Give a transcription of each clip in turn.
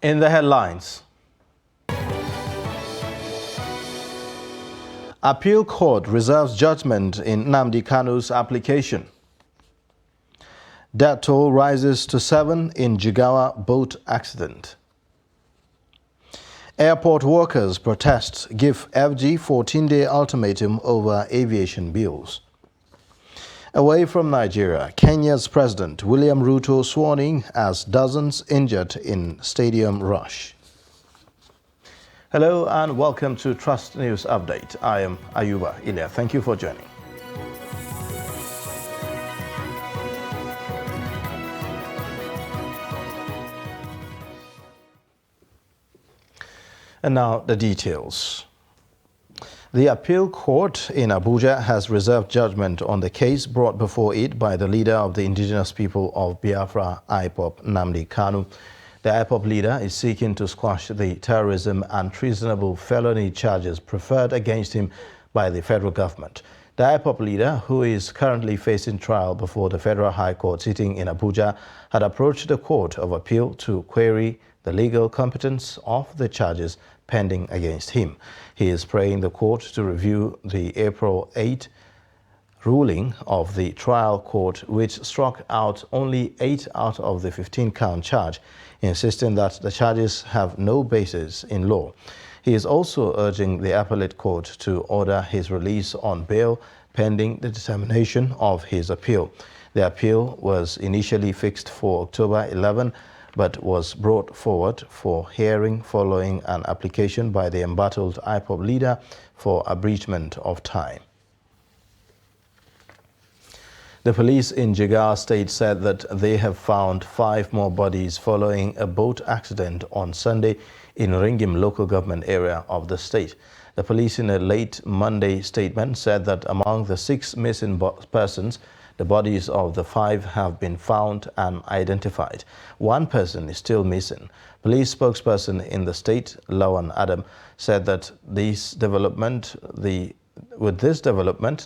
In the headlines, Appeal Court reserves judgment in Nnamdi Kanu's application. Death toll rises to 7 in Jigawa boat accident. Airport workers protest give FG 14-day ultimatum over aviation bills. Away from Nigeria, Kenya's President William Ruto sworn in as dozens injured in stadium rush. Hello and welcome to Trust News Update. I am Ayuba Ilya. Thank you for joining. And now the details. The Appeal Court in Abuja has reserved judgment on the case brought before it by the leader of the indigenous people of Biafra, IPOB, Nnamdi Kanu. The IPOB leader is seeking to squash the terrorism and treasonable felony charges preferred against him by the federal government. The IPOB leader, who is currently facing trial before the Federal High Court sitting in Abuja, had approached the Court of Appeal to query the legal competence of the charges pending against him. He is praying the court to review the April 8 ruling of the trial court, which struck out only 8 out of the 15-count charge, insisting that the charges have no basis in law. He is also urging the appellate court to order his release on bail pending the determination of his appeal. The appeal was initially fixed for October 11, but was brought forward for hearing following an application by the embattled IPOB leader for abridgment of time. The police in Jigawa State said that they have found 5 more bodies following a boat accident on Sunday in Ringim local government area of the state. The police in a late Monday statement said that among the 6 missing persons, the bodies of the 5 have been found and identified. 1 person is still missing. Police spokesperson in the state, Lawan Adam, said that with this development,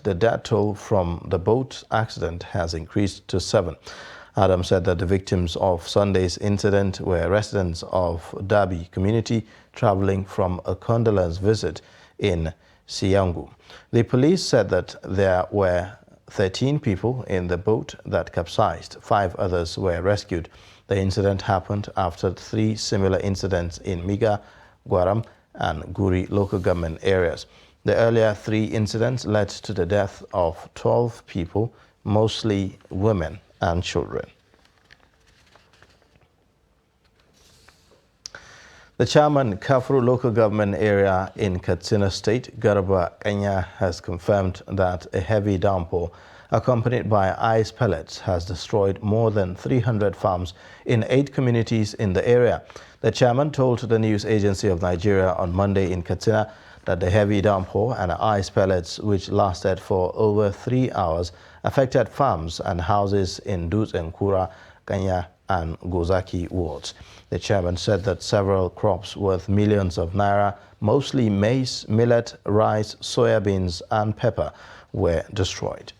the death toll from the boat accident has increased to 7. Adam said that the victims of Sunday's incident were residents of Dabi community traveling from a condolence visit in Siyangu. The police said that there were 13 people in the boat that capsized. 5 others were rescued. The incident happened after 3 similar incidents in Miga, Gwaram, and Guri local government areas. The earlier 3 incidents led to the death of 12 people, mostly women and children. The chairman, Kafuru local government area in Katsina State, Garba Kanya, has confirmed that a heavy downpour accompanied by ice pellets has destroyed more than 300 farms in 8 communities in the area. The chairman told the news agency of Nigeria on Monday in Katsina that the heavy downpour and ice pellets, which lasted for over 3 hours, affected farms and houses in Dutsenkura, Kanya, and Gozaki wards. The chairman said that several crops worth millions of naira, mostly maize, millet, rice, soybeans, and pepper, were destroyed.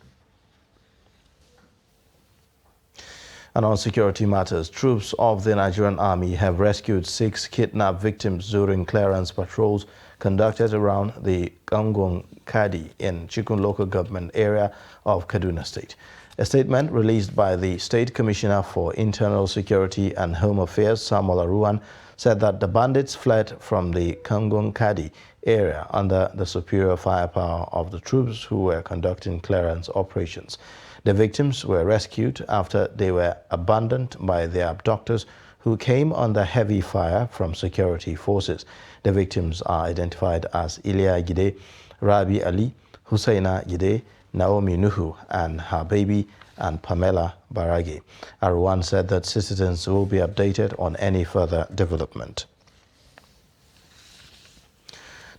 And on security matters, troops of the Nigerian Army have rescued 6 kidnapped victims during clearance patrols conducted around the Kangon Kadi in Chikun local government area of Kaduna State. A statement released by the State Commissioner for Internal Security and Home Affairs, Samuel Aruwan, said that the bandits fled from the Kangon Kadi area under the superior firepower of the troops who were conducting clearance operations. The victims were rescued after they were abandoned by their abductors, who came under heavy fire from security forces. The victims are identified as Ilya Gide, Rabi Ali, Hussaina Gide, Naomi Nuhu and her baby, and Pamela Barage. Aruwan said that citizens will be updated on any further development.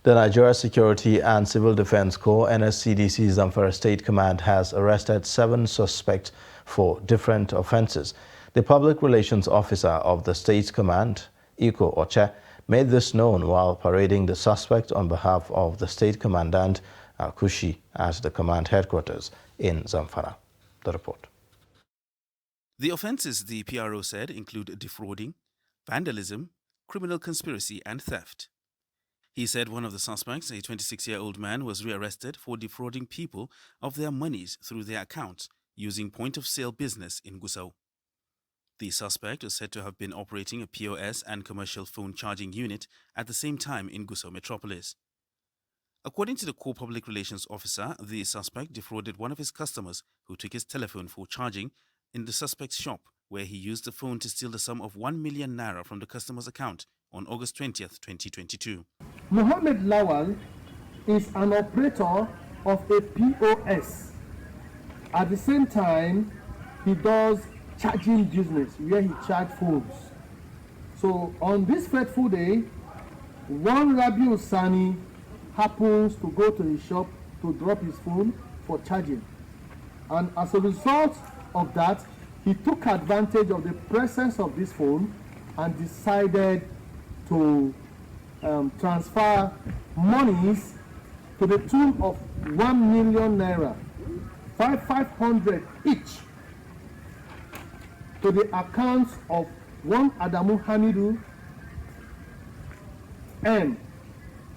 The Nigeria Security and Civil Defense Corps, NSCDC Zamfara State Command, has arrested 7 suspects for different offenses. The public relations officer of the State Command, Iko Oche, made this known while parading the suspect on behalf of the State Commandant Kushi at the command headquarters in Zamfara. The report. The offences, the PRO said, include defrauding, vandalism, criminal conspiracy and theft. He said one of the suspects, a 26-year-old man, was rearrested for defrauding people of their monies through their accounts using point-of-sale business in Gusau. The suspect was said to have been operating a POS and commercial phone charging unit at the same time in Gusau metropolis. According to the core public relations officer, the suspect defrauded one of his customers who took his telephone for charging in the suspect's shop, where he used the phone to steal the sum of 1 million naira from the customer's account on August 20th, 2022. Mohammed Lawal is an operator of a POS. At the same time, he does charging business where he charges phones. So on this fateful day, one Rabiu Sani happens to go to his shop to drop his phone for charging. And as a result of that, he took advantage of the presence of this phone and decided to transfer monies to the tune of 1 million naira, 500 each, to the accounts of one Adamu Hamidu M,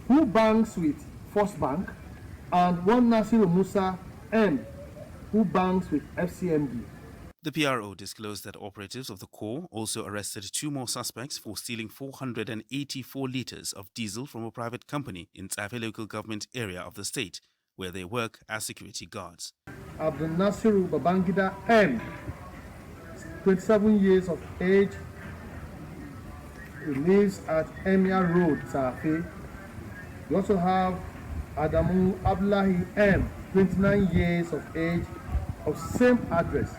who banks with First Bank, and one Nasiru Musa M, who banks with FCMB. The PRO disclosed that operatives of the Corps also arrested 2 more suspects for stealing 484 litres of diesel from a private company in Tsafe local government area of the state, where they work as security guards. Abdul Nasiru Babangida M, 27 years of age, he lives at Emia Road, Tsafe. We also have Adamu Abdullahi M, 29 years of age, of same address.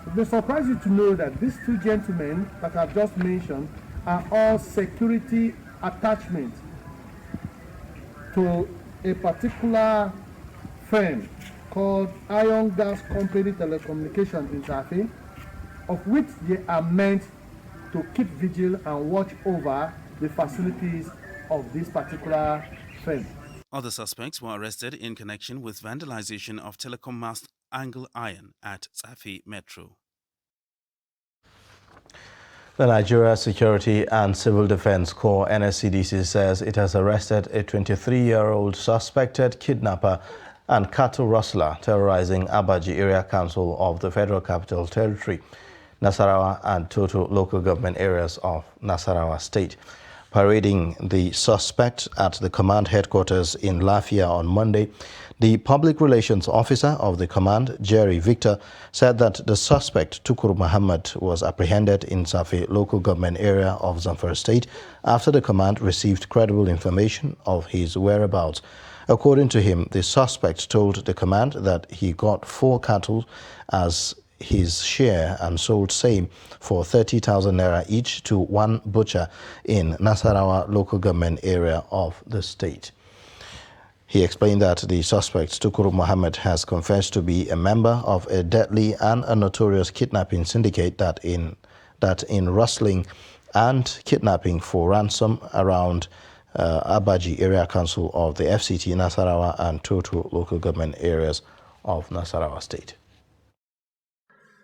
It may surprise you to know that these 2 gentlemen that I've just mentioned are all security attachments to a particular firm called Iron Gas Company Telecommunication in Tsafe, of which they are meant to keep vigil and watch over the facilities of this particular firm. Other suspects were arrested in connection with vandalization of telecom mast angle iron at Tsafe Metro. The Nigeria Security and Civil Defense Corps NSCDC says it has arrested a 23-year-old suspected kidnapper and cattle rustler terrorizing Abaji Area Council of the Federal Capital Territory, Nasarawa and Toto local government areas of Nasarawa State. Parading the suspect at the command headquarters in Lafia on Monday, the public relations officer of the command, Jerry Victor, said that the suspect, Tukur Muhammad, was apprehended in Safi local government area of Zamfara State after the command received credible information of his whereabouts. According to him, the suspect told the command that he got 4 cattle as his share and sold same for 30,000 naira each to one butcher in Nasarawa local government area of the state. He explained that the suspect, Tukur Muhammad, has confessed to be a member of a deadly and a notorious kidnapping syndicate that in rustling and kidnapping for ransom around Abaji Area Council of the FCT Nasarawa and Toto local government areas of Nasarawa State.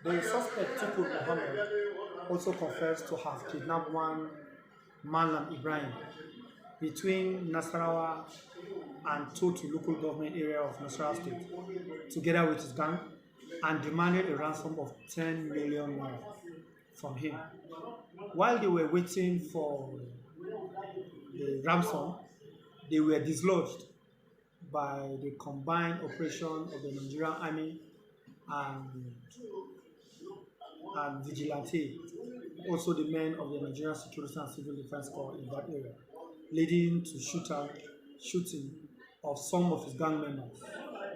The suspect, Tukur Muhammad, also confessed to have kidnapped one Malam Ibrahim between Nasarawa and Toto local government area of Nasarawa State, together with his gang, and demanded a ransom of 10 million naira from him. While they were waiting for the ransom, they were dislodged by the combined operation of the Nigerian Army and Vigilante, also the men of the Nigerian Security and Civil Defense Corps in that area, leading to shooting of some of his gang members,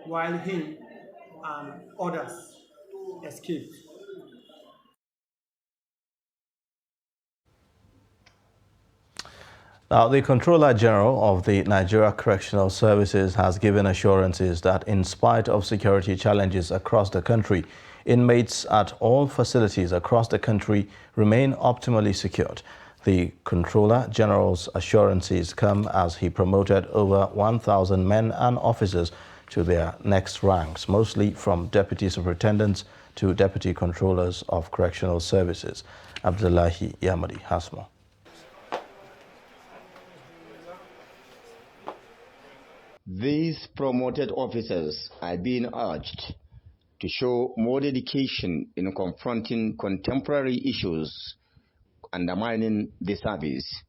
while him and others escaped. Now, the Controller General of the Nigeria Correctional Services has given assurances that in spite of security challenges across the country, inmates at all facilities across the country remain optimally secured. The Controller General's assurances come as he promoted over 1,000 men and officers to their next ranks, mostly from deputy superintendents to deputy controllers of correctional services. Abdullahi Yamadi has more. These promoted officers are being urged to show more dedication in confronting contemporary issues undermining the service.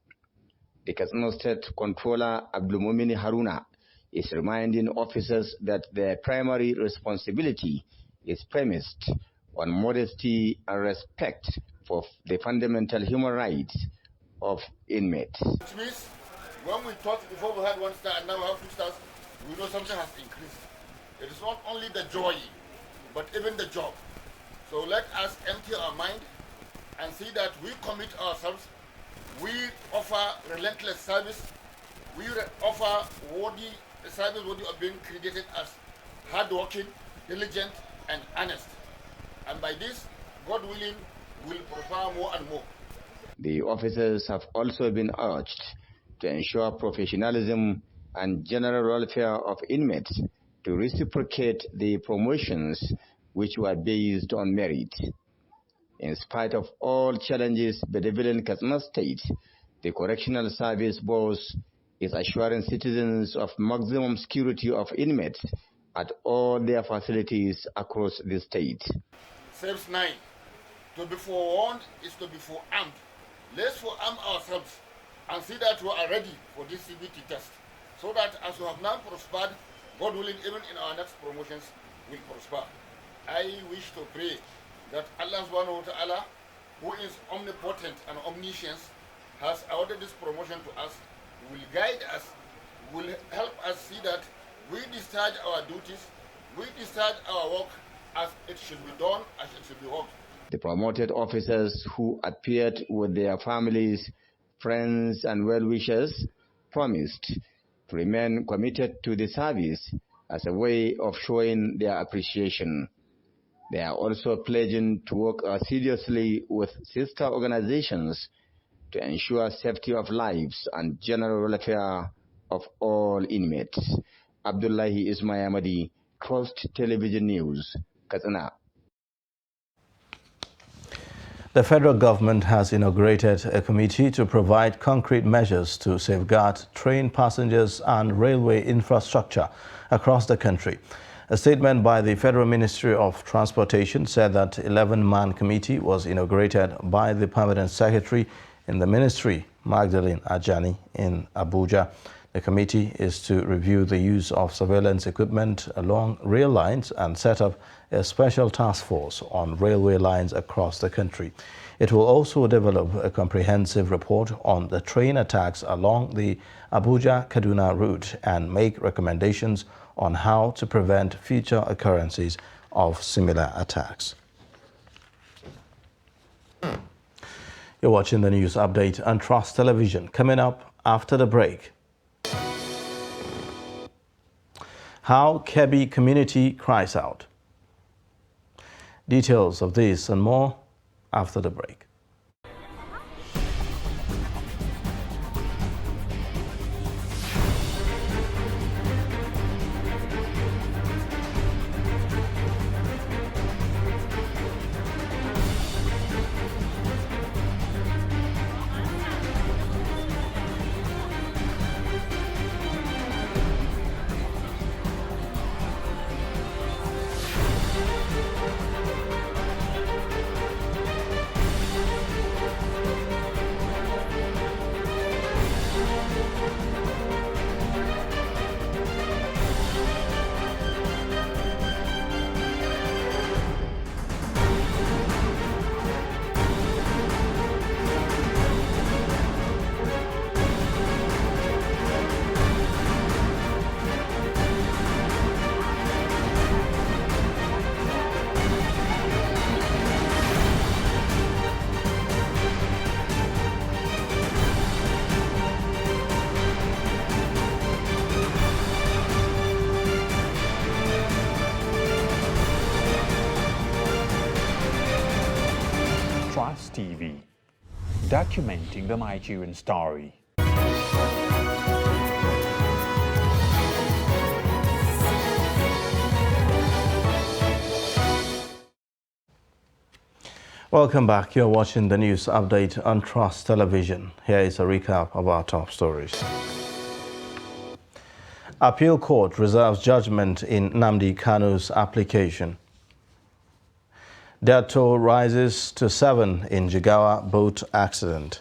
The Katsina State Controller Abdulmumin Haruna is reminding officers that their primary responsibility is premised on modesty and respect for the fundamental human rights of inmates. Which means when we thought before we had 1 star and now we have 2 stars, we know something has increased. It is not only the joy, but even the job. So let us empty our mind and see that we commit ourselves. We offer relentless service. We offer worthy service worthy of being credited as hardworking, diligent, and honest. And by this, God willing, will prosper more and more. The officers have also been urged to ensure professionalism and general welfare of inmates to reciprocate the promotions which were based on merit. In spite of all challenges bedeviling Katsina State, the Correctional Service Board is assuring citizens of maximum security of inmates at all their facilities across the state. Saves 9. To be forewarned is to be forearmed. Let's forearm ourselves and see that we are ready for this CBT test, so that as we have now prospered, God willing, even in our next promotions, will prosper. I wish to pray that Allah subhanahu wa ta'ala, who is omnipotent and omniscient, has awarded this promotion to us, will guide us, will help us see that we discharge our duties, we discharge our work as it should be done, as it should be worked. The promoted officers who appeared with their families, friends and well-wishers promised to remain committed to the service as a way of showing their appreciation. They are also pledging to work assiduously with sister organizations to ensure safety of lives and general welfare of all inmates. Abdullahi Ismayamadi, Trust Television News, Katsina. The federal government has inaugurated a committee to provide concrete measures to safeguard train passengers and railway infrastructure across the country. A statement by the Federal Ministry of Transportation said that 11-man committee was inaugurated by the Permanent Secretary in the Ministry, Magdalene Ajani, in Abuja. The committee is to review the use of surveillance equipment along rail lines and set up a special task force on railway lines across the country. It will also develop a comprehensive report on the train attacks along the Abuja-Kaduna route and make recommendations on how to prevent future occurrences of similar attacks. You're watching the news update on Trust Television. Coming up after the break. How Kebbi community cries out. Details of this and more after the break. Trust TV, documenting the Nigerian story. Welcome back. You're watching the news update on Trust Television. Here is a recap of our top stories. Appeal Court reserves judgment in Nnamdi Kanu's application. Death toll rises to 7 in Jigawa boat accident.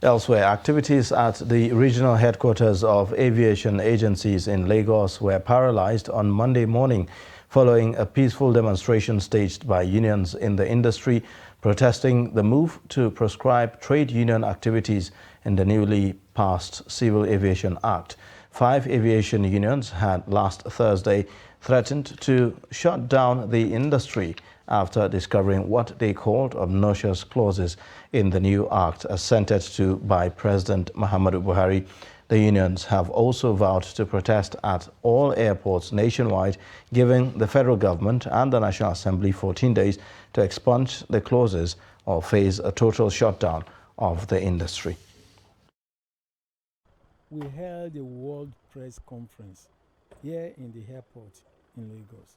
Elsewhere, activities at the regional headquarters of aviation agencies in Lagos were paralyzed on Monday morning following a peaceful demonstration staged by unions in the industry protesting the move to proscribe trade union activities in the newly passed Civil Aviation Act. 5 aviation unions had last Thursday threatened to shut down the industry after discovering what they called obnoxious clauses in the new act assented to by President Muhammadu Buhari. The unions have also vowed to protest at all airports nationwide, giving the federal government and the National Assembly 14 days to expunge the clauses or face a total shutdown of the industry. We held a world press conference here in the airport in Lagos.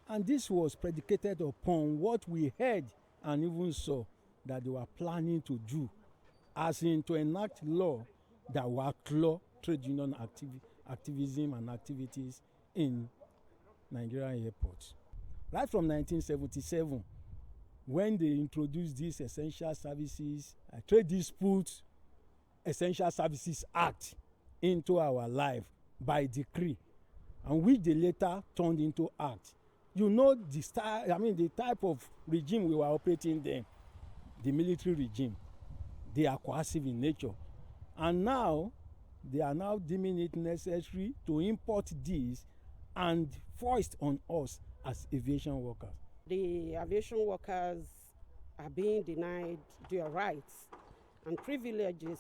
And this was predicated upon what we heard and even saw that they were planning to do, as in to enact law that will claw trade union activism and activities in Nigerian airports. Right from 1977, when they introduced this Essential Services, Trade Disputes Essential Services Act into our life by decree, and which they later turned into act. You know the style, the type of regime we were operating then, the military regime. They are coercive in nature. And now, they are now deeming it necessary to import this and foist on us as aviation workers. The aviation workers are being denied their rights and privileges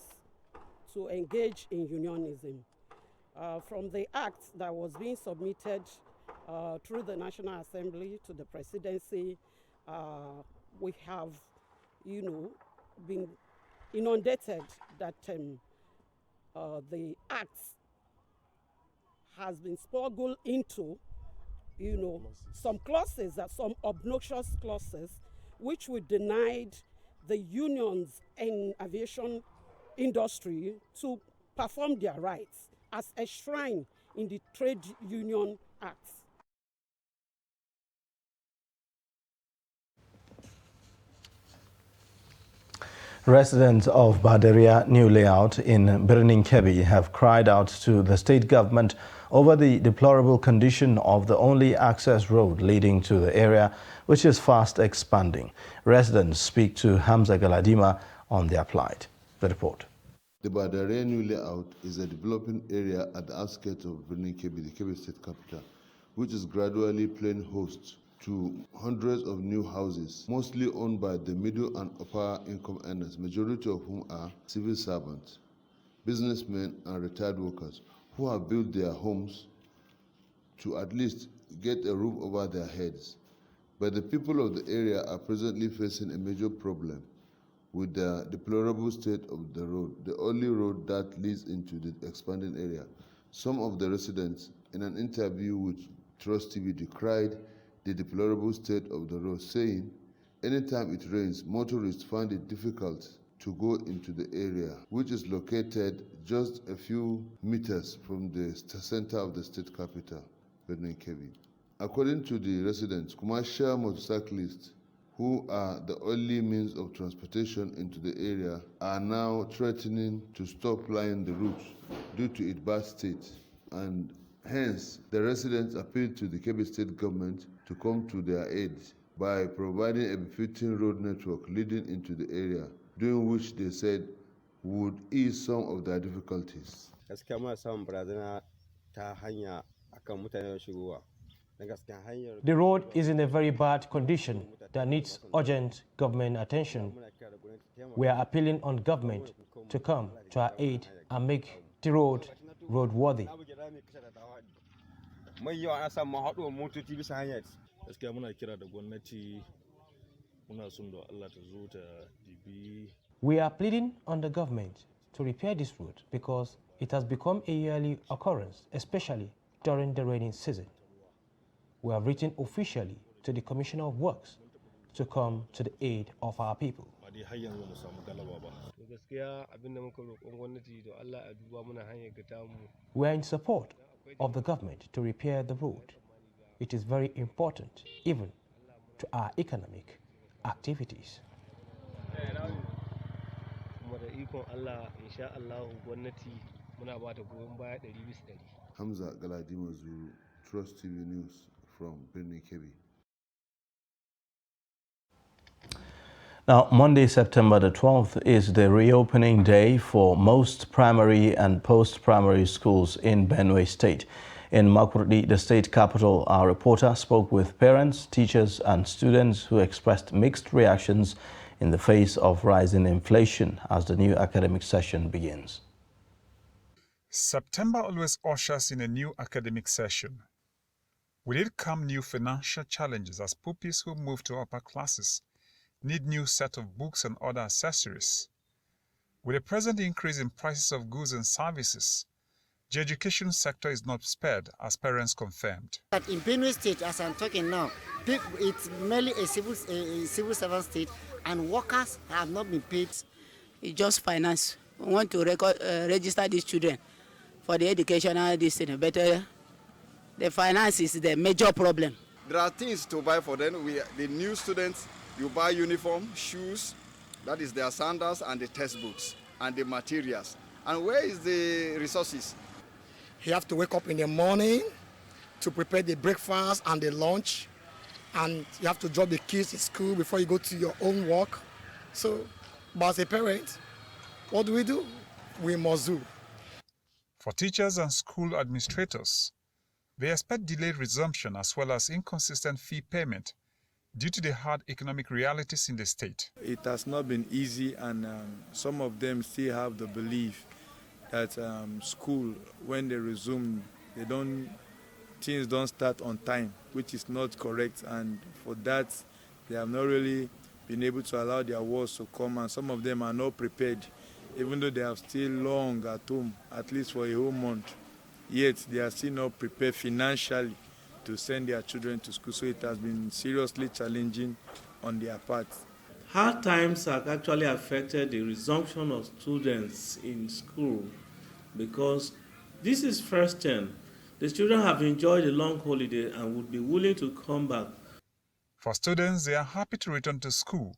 to engage in unionism. From the act that was being submitted through the National Assembly to the presidency, we have, been inundated that the act has been smuggled into, some clauses, some obnoxious clauses, which we denied the unions in aviation industry to perform their rights as enshrined in the Trade Union Act. Residents of Badaria New Layout in Birnin Kebbi have cried out to the state government over the deplorable condition of the only access road leading to the area, which is fast expanding. Residents speak to Hamza Galadima on their plight. The report. The Badaria New Layout is a developing area at the outskirts of Birnin Kebbi, the Kebbi state capital, which is gradually playing host to hundreds of new houses, mostly owned by the middle and upper income earners, majority of whom are civil servants, businessmen and retired workers who have built their homes to at least get a roof over their heads. But the people of the area are presently facing a major problem with the deplorable state of the road, the only road that leads into the expanding area. Some of the residents, in an interview with Trust TV, decried the deplorable state of the road, saying, anytime it rains, motorists find it difficult to go into the area, which is located just a few meters from the center of the state capital, Birnin Kebbi. According to the residents, commercial motorcyclists, who are the only means of transportation into the area, are now threatening to stop plying the route due to its bad state, and hence the residents appealed to the Kebbi state government to come to their aid by providing a befitting road network leading into the area, doing which they said would ease some of their difficulties. The road is in a very bad condition that needs urgent government attention. We are appealing on government to come to our aid and make the road roadworthy. We are pleading on the government to repair this road because it has become a yearly occurrence, especially during the rainy season. We have written officially to the Commissioner of Works to come to the aid of our people. dai har yanzu mu samu galaba ba. To gaskiya abin da muka roƙon gwamnati da Allah a duba muna hanyar ga tamu. We are in support of the government to repair the road. It is very important even to our economic activities. Kuma da ikon Allah insha Allah gwamnati muna ba ta goyon baya 100%. Hamza Galadima Zuru, Trust TV News from Birnin Kebbi. Now, Monday, September the 12th is the reopening day for most primary and post-primary schools in Benue State. In Makurdi, the state capital, our reporter spoke with parents, teachers and students who expressed mixed reactions in the face of rising inflation as the new academic session begins. September always ushers in a new academic session. With it come new financial challenges as pupils who move to upper classes need new set of books and other accessories. With the present increase in prices of goods and services, the education sector is not spared, as parents confirmed. But in Benue State, as I'm talking now, it's merely a civil servant state, and workers have not been paid. It's just finance. We want to register these children for the educational distance, but the finance is the major problem. There are things to buy for them. The new students, you buy uniform, shoes, that is their sandals and the textbooks and the materials. And where is the resources? You have to wake up in the morning to prepare the breakfast and the lunch, and you have to drop the kids in school before you go to your own work. So, but as a parent, what do? We must do. For teachers and school administrators, they expect delayed resumption as well as inconsistent fee payment due to the hard economic realities in the state. It has not been easy, and some of them still have the belief that school, when they resume, things don't start on time, which is not correct, and for that they have not really been able to allow their works to come, and some of them are not prepared, even though they are still long at home, at least for a whole month, yet they are still not prepared financially to send their children to school, so it has been seriously challenging on their part. Hard times have actually affected the resumption of students in school because this is first term. The children have enjoyed a long holiday and would be willing to come back. For students, they are happy to return to school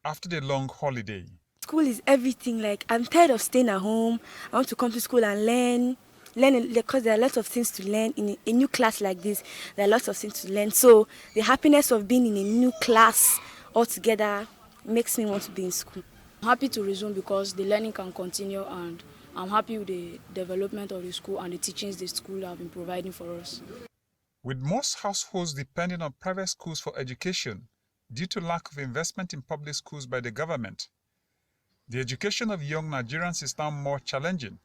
after the long holiday. School is everything. Like, I'm tired of staying at home. I want to come to school and learn because there are lots of things to learn in a new class like this. There are lots of things to learn. So the happiness of being in a new class altogether makes me want to be in school. I'm happy to resume because the learning can continue, and I'm happy with the development of the school and the teachings the school have been providing for us. With most households depending on private schools for education due to lack of investment in public schools by the government, the education of young Nigerians is now more challenging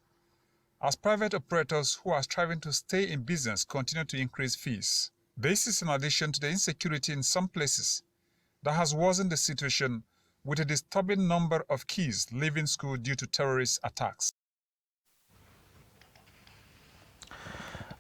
as private operators who are striving to stay in business continue to increase fees. This is in addition to the insecurity in some places that has worsened the situation with a disturbing number of kids leaving school due to terrorist attacks.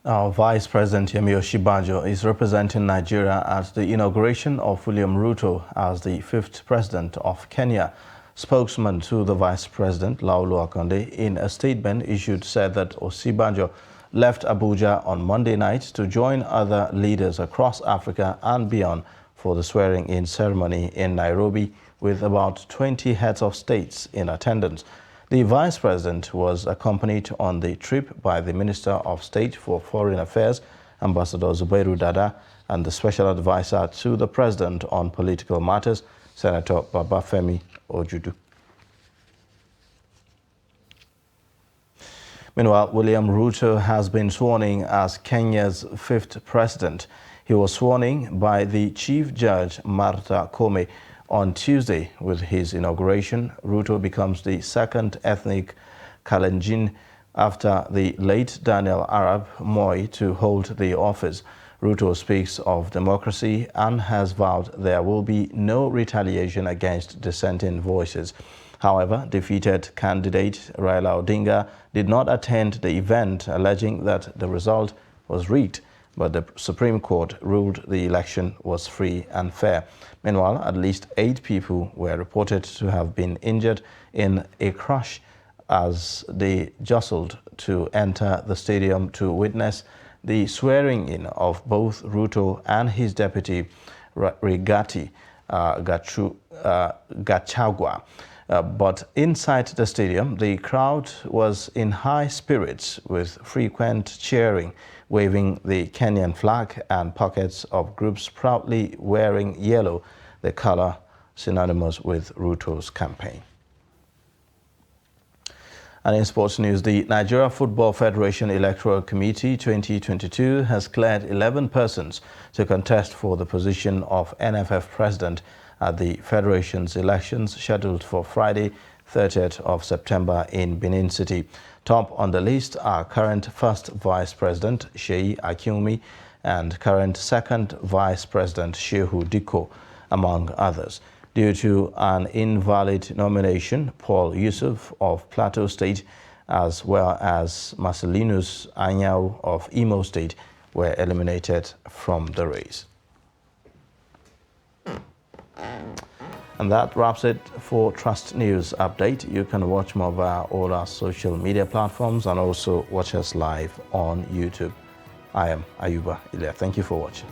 Our Vice President Yemi Osinbajo is representing Nigeria at the inauguration of William Ruto as the 5th President of Kenya. Spokesman to the Vice President, Laulu Akonde, in a statement issued said that Osinbajo left Abuja on Monday night to join other leaders across Africa and beyond for the swearing-in ceremony in Nairobi with about 20 heads of states in attendance. The Vice President was accompanied on the trip by the Minister of State for Foreign Affairs, Ambassador Zubairu Dada, and the Special Advisor to the President on Political Matters, Senator Babafemi Ojudu. Meanwhile, William Ruto has been sworn in as Kenya's 5th president. He was sworn in by the Chief Judge, Martha Koome, on Tuesday. With his inauguration, Ruto becomes the second ethnic Kalenjin after the late Daniel Arap Moi to hold the office. Ruto speaks of democracy and has vowed there will be no retaliation against dissenting voices. However, defeated candidate Raila Odinga did not attend the event, alleging that the result was rigged but the Supreme Court ruled the election was free and fair. Meanwhile, at least 8 people were reported to have been injured in a crash as they jostled to enter the stadium to witness the swearing-in of both Ruto and his deputy, Rigathi Gachagua. But inside the stadium, the crowd was in high spirits with frequent cheering, waving the Kenyan flag and pockets of groups proudly wearing yellow, the color synonymous with Ruto's campaign. And in sports news, the Nigeria Football Federation Electoral Committee 2022 has cleared 11 persons to contest for the position of NFF president at the Federation's elections scheduled for Friday, 30th of September in Benin City. Top on the list are current first Vice President Sheyi Akinwumi and current second Vice President Shehu Diko, among others. Due to an invalid nomination, Paul Yusuf of Plateau State as well as Marcelinus Anyao of Imo State were eliminated from the race. And that wraps it for Trust News Update. You can watch more via all our social media platforms and also watch us live on YouTube. I am Ayuba Ilya. Thank you for watching.